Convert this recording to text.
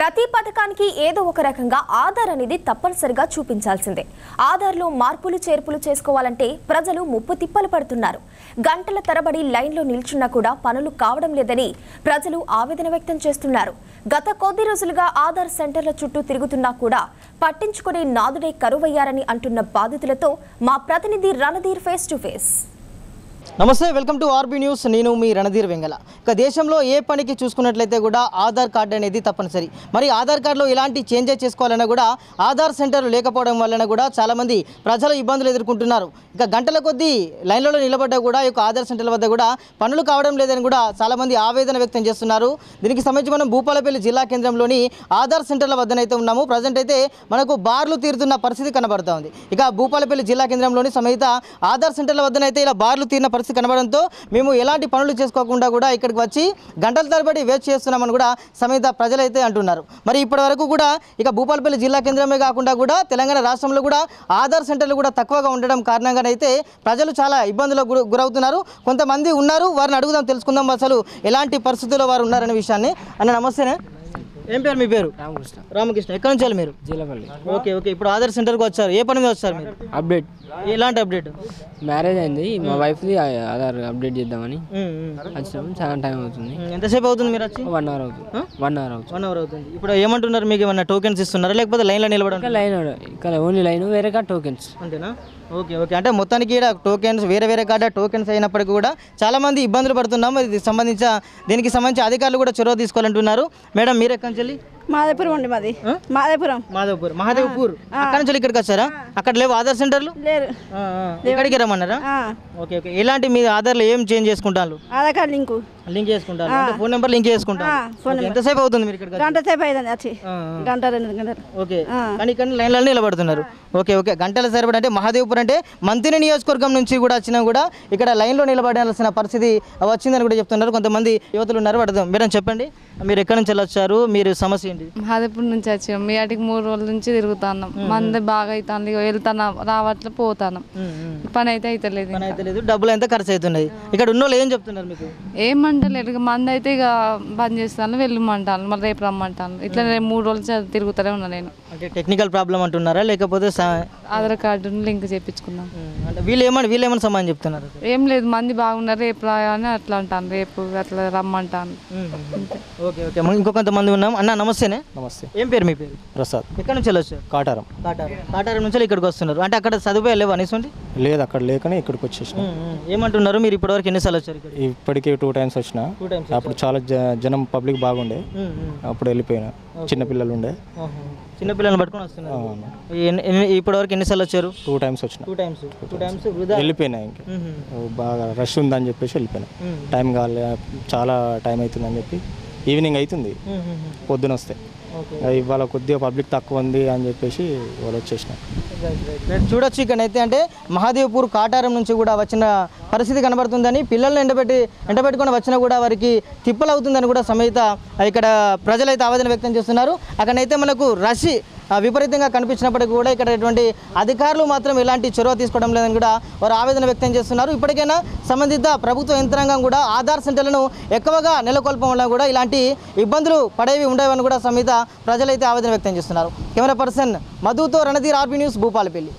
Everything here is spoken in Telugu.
ప్రతి పథకానికి ఏదో ఒక రకంగా ఆధార్ అనేది తప్పనిసరిగా చూపించాల్సిందే. ఆధార్లో మార్పులు చేర్పులు చేసుకోవాలంటే ప్రజలు ముప్పు తిప్పలు పడుతున్నారు. గంటల తరబడి లైన్లో నిల్చున్నా కూడా పనులు కావడం లేదని ప్రజలు ఆవేదన వ్యక్తం చేస్తున్నారు. గత కొద్ది రోజులుగా ఆధార్ సెంటర్ల చుట్టూ తిరుగుతున్నా కూడా పట్టించుకునే నాదుడే కరువయ్యారని అంటున్న బాధితులతో మా ప్రతినిధి రణధీర్ ఫేస్ టు ఫేస్. నమస్తే, వెల్కమ్ టు ఆర్బీ న్యూస్. నేను మీ రణధీర్ వెంగళ. ఇక దేశంలో ఏ పనికి చూసుకున్నట్లయితే కూడా ఆధార్ కార్డు అనేది తప్పనిసరి. మరి ఆధార్ కార్డులో ఎలాంటి చేంజెస్ చేసుకోవాలన్నా కూడా ఆధార్ సెంటర్లు లేకపోవడం వలన కూడా చాలామంది ప్రజలు ఇబ్బందులు ఎదుర్కొంటున్నారు. ఇక గంటల కొద్దీ లైన్లలో నిలబడ్డా కూడా ఈ ఆధార్ సెంటర్ల వద్ద కూడా పనులు కావడం లేదని కూడా చాలామంది ఆవేదన వ్యక్తం చేస్తున్నారు. దీనికి సంబంధించి మనం భూపాలపల్లి జిల్లా కేంద్రంలోని ఆధార్ సెంటర్ల వద్దనైతే ఉన్నాము. ప్రజెంట్ అయితే మనకు బార్లు తీరుతున్న పరిస్థితి కనబడుతూ ఉంది. ఇక భూపాలపల్లి జిల్లా కేంద్రంలోని సమేత ఆధార్ సెంటర్ల వద్దనైతే ఇలా బార్లు తీరిన పరిస్థితి కనబడంతో మేము ఎలాంటి పనులు చేసుకోకుండా కూడా ఇక్కడికి వచ్చి గంటల తరబడి వేచి చేస్తున్నామని కూడా సమేత ప్రజలైతే అంటున్నారు. మరి ఇప్పటి వరకు కూడా ఇక భూపాలపల్లి జిల్లా కేంద్రమే కాకుండా కూడా తెలంగాణ రాష్ట్రంలో కూడా ఆధార్ సెంటర్లు కూడా తక్కువగా ఉండడం కారణంగానైతే ప్రజలు చాలా ఇబ్బందులకు గురవుతున్నారు. కొంతమంది ఉన్నారు, వారిని అడుగుదాం, తెలుసుకుందాం అసలు ఎలాంటి పరిస్థితుల్లో వారు ఉన్నారనే విషయాన్ని. అన్న నమస్తేనే, ఏం పేరు మీ పేరు? రామకృష్ణ. ఎక్కడి నుంచి మీరు? జిల్లపల్లి. Okay okay. ఇప్పుడు ఆధార్ సెంటర్కి వచ్చారు, ఏ పని మీద వచ్చారు మీరు? అప్డేట్. ఎలాంటి అప్డేట్? మ్యారేజ్ అయింది, మా వైఫ్ది ఆధార్ అప్డేట్ చేద్దామని వచ్చినప్పుడు చాలా టైం అవుతుంది. ఎంతసేపు అవుతుంది మీరు వచ్చి? 1 అవర్ అవుతుంది. 1 అవర్ అవుతుంది. ఇప్పుడు ఏమంటున్నారు, మీకు ఏమన్నా టోకెన్స్ ఇస్తున్నారా లేకపోతే లైన్లో నిలబడాలి? లైన్ ఇక్కడ ఓన్లీ లైన్, వేరే కాడ టోకెన్స్ అంతేనా? Okay okay. అంటే మొత్తానికి ఇక్కడ టోకెన్స్ వేరే కాడ టోకెన్స్ అయినప్పటికీ కూడా చాలామంది ఇబ్బందులు పడుతున్నాం. దీనికి సంబంధించి అధికారులు కూడా చొరవ తీసుకోవాలంటున్నారు. మేడం మీరు ఎక్కడి నుంచి? మాదేపురం అండి, మాది మహాదేవ్పూర్. అక్కడ నుంచి ఇక్కడికి వచ్చారా? అక్కడ లేవు ఆధార్ సెంటర్లు? లేరు. ఇక్కడికి రమ్మన్నారా? Okay okay. ఎలాంటి మీ ఆధార్లో ఏం చేంజ్ చేసుకుంటారు? ఆధార్ కార్డు లింక్ చేసుకుంటారు, ఫోన్ నెంబర్ లింక్ చేసుకుంటారు. ఎంతసేపు అవుతుంది మీరు ఇక్కడ? గంట సేపు అయిందండి వచ్చి, గంట 2 గంటలు. ఓకే. కానీ ఇక్కడ లైన్లలో నిలబడుతున్నారు. Okay okay. గంటల సరిపడి అంటే మహాదేవ్పూర్ అంటే మంత్రి నియోజకవర్గం నుంచి కూడా వచ్చినా కూడా ఇక్కడ లైన్లో నిలబడాల్సిన పరిస్థితి వచ్చిందని కూడా చెప్తున్నారు. కొంతమంది యువతులు ఉన్నారు, పడదాం. మీరు చెప్పండి, మీరు ఎక్కడి నుంచి వచ్చారు, మీరు సమస్య ఏంటి? మహాదేవ్పూర్ నుంచి వచ్చాము. మీ ఆటికి 3 రోజుల నుంచి తిరుగుతున్నాం. మంది బాగా అవుతుంది, వెళ్తాను రావట్లే పోతాను, పని అయితే అవుతలేదు. డబ్బులు ఎంత ఖర్చు అవుతున్నాయి? ఇక్కడ ఉన్న వాళ్ళు ఏం చెప్తున్నారు మీకు? ఏమంటలేదు, ఇక మంది అయితే ఇక బంద్ చేస్తాను, వెళ్ళమంటాను, మళ్ళీ రేపు రమ్మంటాను. ఇట్లా 3 రోజులు తిరుగుతూనే ఉన్నా నేను. అంటే టెక్నికల్ ప్రాబ్లం అంటున్నారా లేకపోతే ఆధార్ కార్డును లింక్ చేయించుకున్నాం. అంటే వీళ్ళేమని సమాధానం చెప్తున్నారు? ఏం లేదు, మంది బాగున్నారు, రేపు రాని అట్లా అంటాను, రేపు అట్లా రమ్మంటాను. Okay okay. ఇంకో కొంతమంది ఉన్నాం. అన్న నమస్తేనే. నమస్తే. ఏం పేరు మీ పేరు? ప్రసాద్. ఎక్కడి నుంచి వచ్చారు? కాటారం నుంచి ఇక్కడికి వస్తున్నారు. అంటే అక్కడ సదుపాయాలు లేవు అనేసి? లేదు, అక్కడ లేకనే ఇక్కడికి వచ్చేసిన. ఏమంటున్నారు మీరు? ఇప్పటివరకు ఎన్నిసార్లు వచ్చారు? ఇప్పటికి 2 times వచ్చిన. అప్పుడు చాలా జనం పబ్లిక్ బాగుండే, అప్పుడు వెళ్ళిపోయినా. చిన్నపిల్లలు ఉండే, చిన్నపిల్లలను పట్టుకొని వస్తున్నారు. ఇప్పటివరకు ఎన్నిసార్లు వచ్చారు? 2 times వచ్చిన. 2 times వెళ్ళిపోయినా. ఇంకా బాగా రష్ ఉందని చెప్పేసి వెళ్ళిపోయినా. టైం కాలే, చాలా టైం అవుతుందని చెప్పి ఈవినింగ్ అవుతుంది పొద్దున వస్తే. ఇవాళ కొద్దిగా పబ్లిక్ తక్కువ ఉంది అని చెప్పేసి వాళ్ళు వచ్చేసిన. చూడొచ్చు ఇక్కడైతే అంటే మహాదేవ్పూర్ కాటారం నుంచి కూడా వచ్చిన పరిస్థితి కనబడుతుందని, పిల్లల్ని ఎండబెట్టుకొని వచ్చినా కూడా వారికి తిప్పలు అవుతుందని కూడా సమేత ఇక్కడ ప్రజలైతే ఆవేదన వ్యక్తం చేస్తున్నారు. అక్కడైతే మనకు రష్ విపరీతంగా కనిపించినప్పటికీ కూడా ఇక్కడ ఎటువంటి అధికారులు మాత్రం ఎలాంటి చొరవ తీసుకోవడం లేదని కూడా వారు ఆవేదన వ్యక్తం చేస్తున్నారు. ఇప్పటికైనా సంబంధిత ప్రభుత్వ యంత్రాంగం కూడా ఆధార్ సెంటర్లను ఎక్కువగా నెలకొల్పడం వల్ల కూడా ఇలాంటి ఇబ్బందులు పడేవి ఉండేవని కూడా సమేత ప్రజలైతే ఆవేదన వ్యక్తం చేస్తున్నారు. కెమెరా పర్సన్ మధుతో రణధీర్, ఆర్బీ న్యూస్, భూపాలపల్లి.